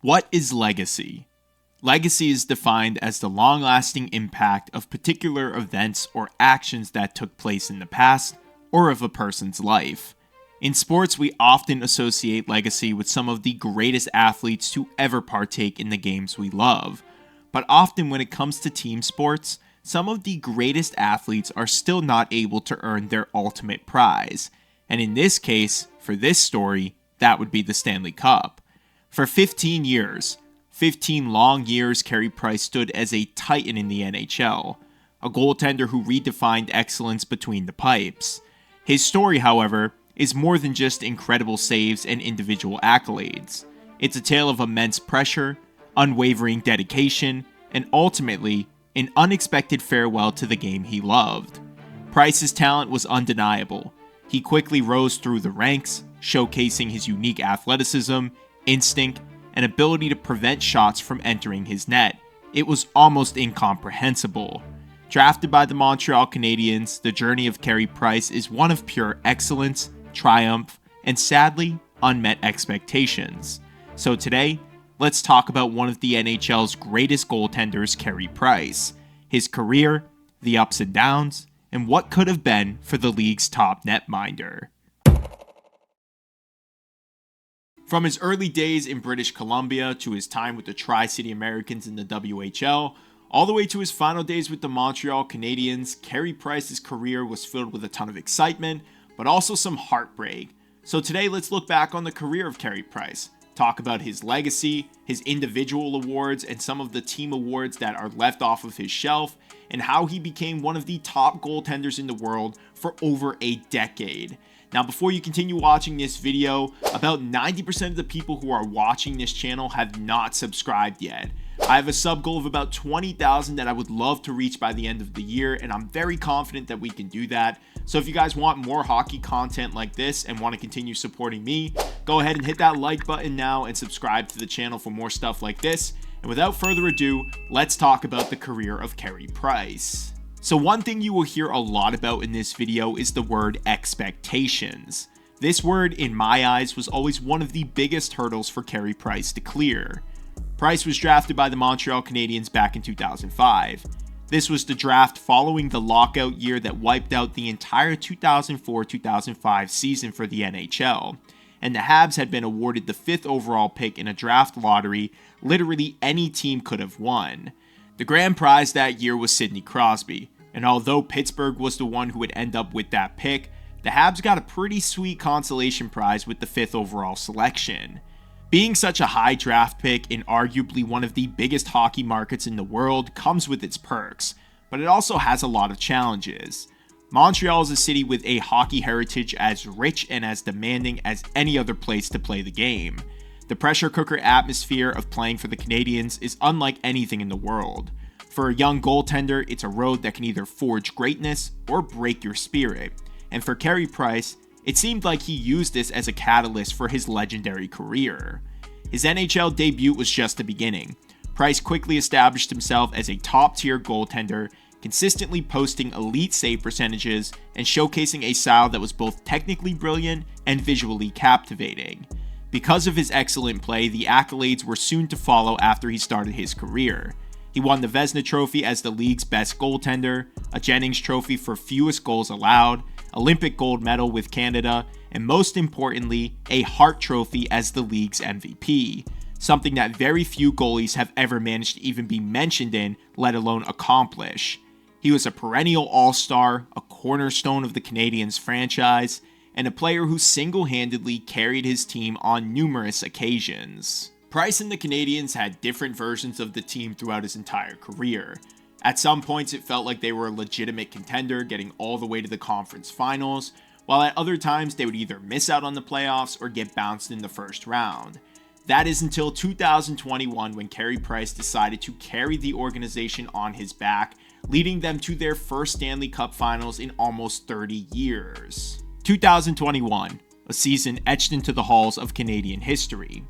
What is legacy? Legacy is defined as the long-lasting impact of particular events or actions that took place in the past or of a person's life. In sports, we often associate legacy with some of the greatest athletes to ever partake in the games we love. But often when it comes to team sports, some of the greatest athletes are still not able to earn their ultimate prize. And in this case, for this story, that would be the Stanley Cup. For 15 years, 15 long years, Carey Price stood as a titan in the NHL, a goaltender who redefined excellence between the pipes. His story, however, is more than just incredible saves and individual accolades. It's a tale of immense pressure, unwavering dedication, and ultimately, an unexpected farewell to the game he loved. Price's talent was undeniable. He quickly rose through the ranks, showcasing his unique athleticism, instinct, and ability to prevent shots from entering his net. It was almost incomprehensible. Drafted by the Montreal Canadiens, the journey of Carey Price is one of pure excellence, triumph, and sadly, unmet expectations. So today, let's talk about one of the NHL's greatest goaltenders, Carey Price, his career, the ups and downs, and what could have been for the league's top netminder. From his early days in British Columbia to his time with the Tri-City Americans in the WHL, all the way to his final days with the Montreal Canadiens, Carey Price's career was filled with a ton of excitement, but also some heartbreak. So today, let's look back on the career of Carey Price, talk about his legacy, his individual awards, and some of the team awards that are left off of his shelf, and how he became one of the top goaltenders in the world for over a decade. Now, before you continue watching this video, about 90% of the people who are watching this channel have not subscribed yet. I have a sub goal of about 20,000 that I would love to reach by the end of the year, and I'm very confident that we can do that. So if you guys want more hockey content like this and want to continue supporting me, go ahead and hit that like button now and subscribe to the channel for more stuff like this. And without further ado, let's talk about the career of Carey Price. So one thing you will hear a lot about in this video is the word expectations. This word, in my eyes, was always one of the biggest hurdles for Carey Price to clear. Price was drafted by the Montreal Canadiens back in 2005. This was the draft following the lockout year that wiped out the entire 2004-2005 season for the NHL, and the Habs had been awarded the 5th overall pick in a draft lottery literally any team could have won. The grand prize that year was Sidney Crosby, and although Pittsburgh was the one who would end up with that pick, the Habs got a pretty sweet consolation prize with the 5th overall selection. Being such a high draft pick in arguably one of the biggest hockey markets in the world comes with its perks, but it also has a lot of challenges. Montreal is a city with a hockey heritage as rich and as demanding as any other place to play the game. The pressure cooker atmosphere of playing for the Canadiens is unlike anything in the world. For a young goaltender, it's a road that can either forge greatness or break your spirit. And for Carey Price, it seemed like he used this as a catalyst for his legendary career. His NHL debut was just the beginning. Price quickly established himself as a top-tier goaltender, consistently posting elite save percentages and showcasing a style that was both technically brilliant and visually captivating. Because of his excellent play, the accolades were soon to follow after he started his career. He won the Vezina Trophy as the league's best goaltender, a Jennings Trophy for fewest goals allowed, Olympic gold medal with Canada, and most importantly, a Hart Trophy as the league's MVP, something that very few goalies have ever managed to even be mentioned in, let alone accomplish. He was a perennial all-star, a cornerstone of the Canadiens franchise, and a player who single-handedly carried his team on numerous occasions. Price and the Canadiens had different versions of the team throughout his entire career. At some points, it felt like they were a legitimate contender, getting all the way to the conference finals, while at other times they would either miss out on the playoffs or get bounced in the first round. That is until 2021 when Carey Price decided to carry the organization on his back, leading them to their first Stanley Cup finals in almost 30 years. 2021, a season etched into the halls of Canadian history.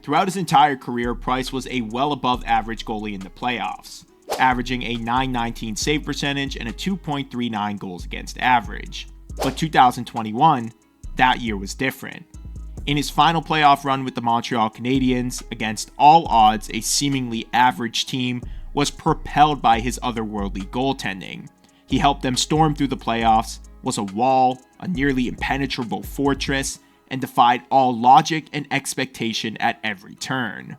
Throughout his entire career, Price was a well above average goalie in the playoffs, averaging a .919 save percentage and a 2.39 goals against average. But 2021, that year was different. In his final playoff run with the Montreal Canadiens, against all odds a seemingly average team, was propelled by his otherworldly goaltending. He helped them storm through the playoffs, was a wall, a nearly impenetrable fortress, and defied all logic and expectation at every turn.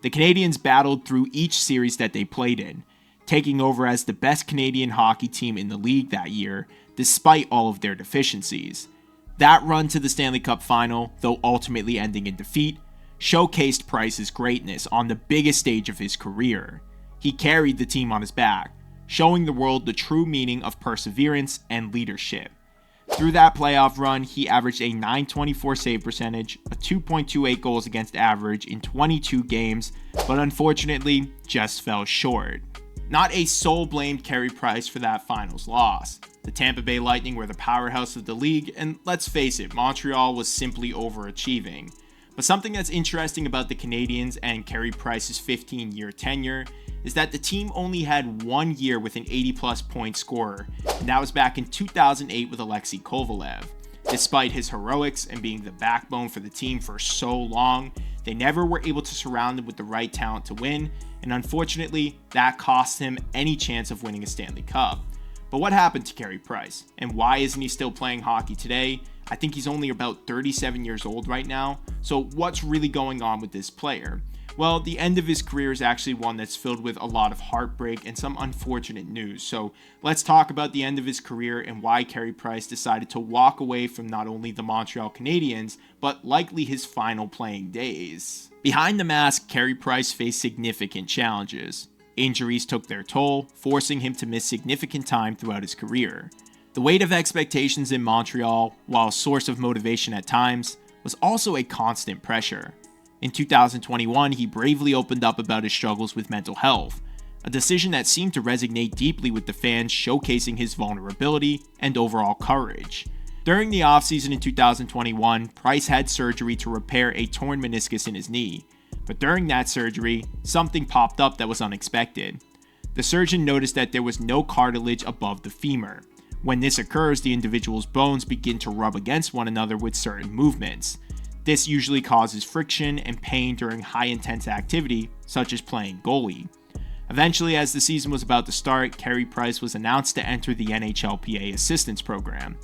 The Canadiens battled through each series that they played in, taking over as the best Canadian hockey team in the league that year, despite all of their deficiencies. That run to the Stanley Cup final, though ultimately ending in defeat, showcased Price's greatness on the biggest stage of his career. He carried the team on his back, showing the world the true meaning of perseverance and leadership. Through that playoff run, he averaged a .924 save percentage, a 2.28 goals against average in 22 games, but unfortunately just fell short. Not a soul blamed Carey Price for that finals loss. The Tampa Bay Lightning were the powerhouse of the league, and let's face it, Montreal was simply overachieving. But something that's interesting about the Canadiens and Carey Price's 15-year tenure is that the team only had 1 year with an 80-plus point scorer, and that was back in 2008 with Alexei Kovalev. Despite his heroics and being the backbone for the team for so long, they never were able to surround him with the right talent to win, and unfortunately, that cost him any chance of winning a Stanley Cup. But what happened to Carey Price, and why isn't he still playing hockey today? I think he's only about 37 years old right now, so what's really going on with this player? Well, the end of his career is actually one that's filled with a lot of heartbreak and some unfortunate news. So let's talk about the end of his career and why Carey Price decided to walk away from not only the Montreal Canadiens, but likely his final playing days. Behind the mask, Carey Price faced significant challenges. Injuries took their toll, forcing him to miss significant time throughout his career. The weight of expectations in Montreal, while a source of motivation at times, was also a constant pressure. In 2021, he bravely opened up about his struggles with mental health, a decision that seemed to resonate deeply with the fans, showcasing his vulnerability and overall courage. During the offseason in 2021, Price had surgery to repair a torn meniscus in his knee, but during that surgery, something popped up that was unexpected. The surgeon noticed that there was no cartilage above the femur. When this occurs, the individual's bones begin to rub against one another with certain movements. This usually causes friction and pain during high-intense activity, such as playing goalie. Eventually, as the season was about to start, Carey Price was announced to enter the NHLPA assistance program.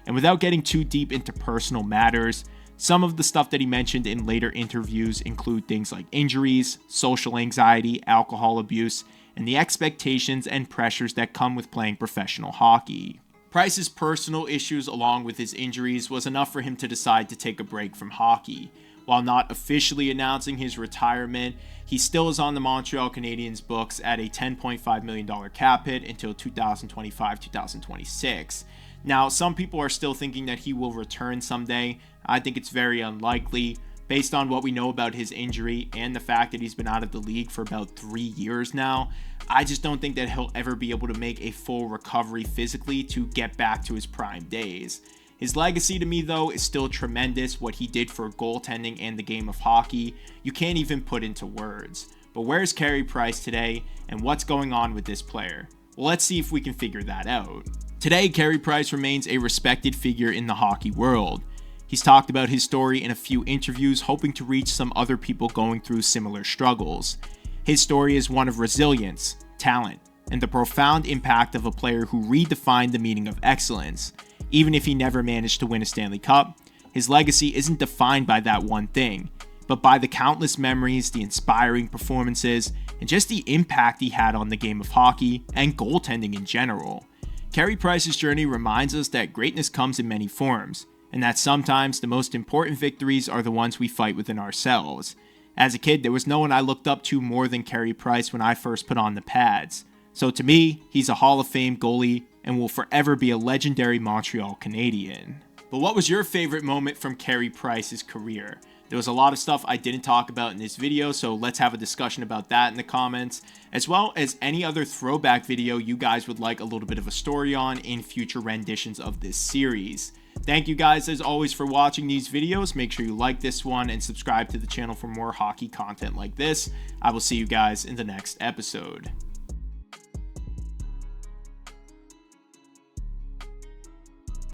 And without getting too deep into personal matters, some of the stuff that he mentioned in later interviews include things like injuries, social anxiety, alcohol abuse, and the expectations and pressures that come with playing professional hockey. Price's personal issues along with his injuries was enough for him to decide to take a break from hockey. While not officially announcing his retirement, he still is on the Montreal Canadiens books at a $10.5 million cap hit until 2025-2026. Now, some people are still thinking that he will return someday. I think it's very unlikely. Based on what we know about his injury and the fact that he's been out of the league for about 3 years now, I just don't think that he'll ever be able to make a full recovery physically to get back to his prime days. His legacy to me, though, is still tremendous. What he did for goaltending and the game of hockey, you can't even put into words. But where's Carey Price today, and what's going on with this player? Well, let's see if we can figure that out. Today, Carey Price remains a respected figure in the hockey world. He's talked about his story in a few interviews, hoping to reach some other people going through similar struggles. His story is one of resilience, talent, and the profound impact of a player who redefined the meaning of excellence. Even if he never managed to win a Stanley Cup, his legacy isn't defined by that one thing, but by the countless memories, the inspiring performances, and just the impact he had on the game of hockey and goaltending in general. Carey Price's journey reminds us that greatness comes in many forms, and that sometimes the most important victories are the ones we fight within ourselves. As a kid, there was no one I looked up to more than Carey Price when I first put on the pads. So to me, he's a Hall of Fame goalie and will forever be a legendary Montreal Canadien. But what was your favorite moment from Carey Price's career? There was a lot of stuff I didn't talk about in this video, so let's have a discussion about that in the comments, as well as any other throwback video you guys would like a little bit of a story on in future renditions of this series. Thank you guys as always for watching these videos. Make sure you like this one and subscribe to the channel for more hockey content like this. I will see you guys in the next episode.